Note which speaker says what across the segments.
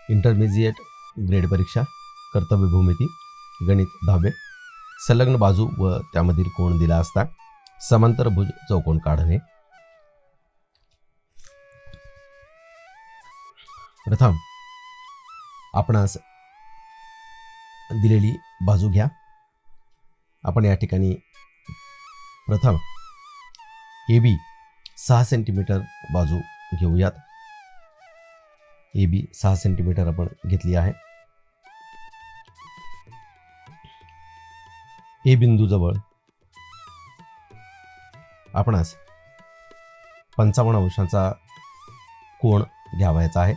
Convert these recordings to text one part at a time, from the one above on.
Speaker 1: Intermediate grade परीक्षा, कर्तव्य भूमिती, गणित 10वे, संलग्न बाजू व त्यामधील कोन दिला असता समांतर भुज चौकोन काढणे. प्रथम आपणास दिलेली बाजू घ्या. आपण या ठिकाणी प्रथम AB 6 सेंटीमीटर बाजू घेऊयात. AB 6 सेंटीमीटर आपण घेतली आहे. ए बिंदूजवळ आपणास 55 अंशाचा कोन घ्यावायचा आहे.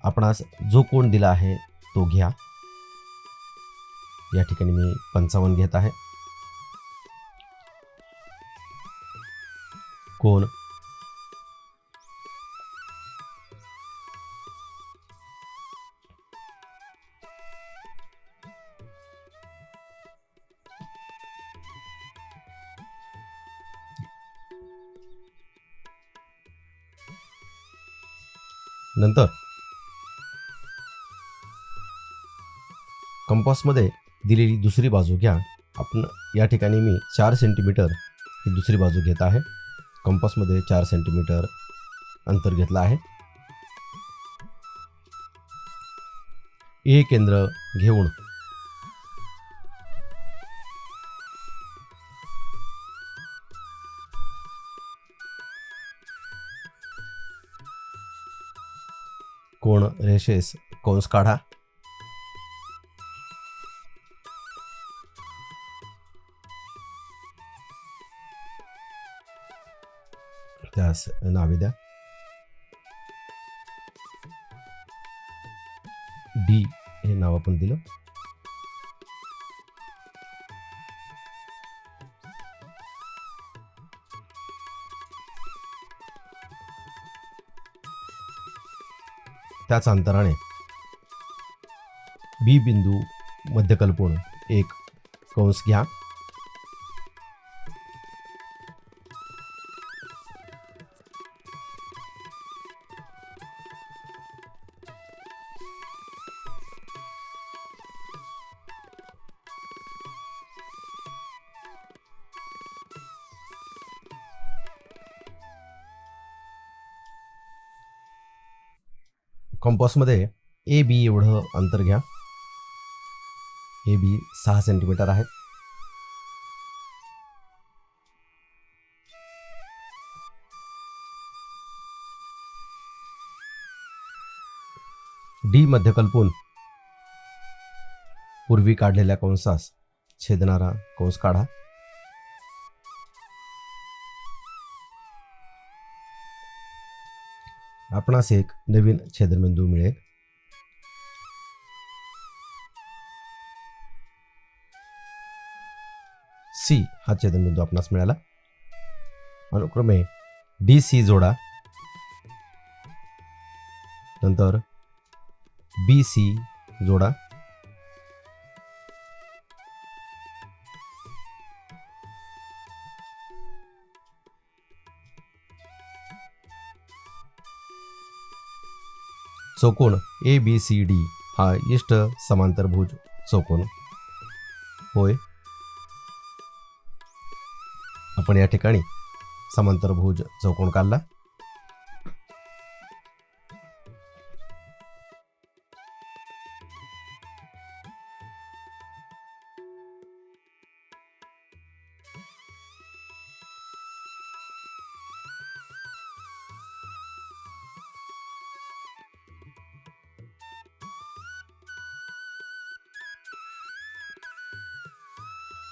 Speaker 1: आपणास जो कोन दिला आहे तो घ्या. या ठिकाणी मी 55 घेत आहे. कोन नंतर कंपासमध्ये दिलेली दुसरी बाजू घ्या. आपण या ठिकाणी मी 4 सेंटीमीटर ही दुसरी बाजू घेत आहे. कंपासमध्ये 4 सेंटीमीटर अंतर घेतलं आहे. ए केंद्र घेऊन कोन रेषेस कंस काढा. त्यास नावे द्या. डी हे नाव आपण दिलं. त्याच अंतराने बी बिंदू मध्यकल्पून एक कंस घ्या. कंपासमध्ये ए बी एवढं अंतर घ्या. ए बी 6 सेंटीमीटर आहे. डी मध्यकल्पून पूर्वी काढलेल्या कंसास छेदणारा कंस काढा. आपणास एक नवीन छेदनबिंदू मिळेल. सी हा छेदनबिंदू आपणास मिळाला. अनुक्रमे डी सी जोडा. नंतर बी सी जोडा. चौकोन ABCD हा इष्ट समांतरभुज चौकोन होय. आपण या ठिकाणी समांतरभुज चौकोन काढला.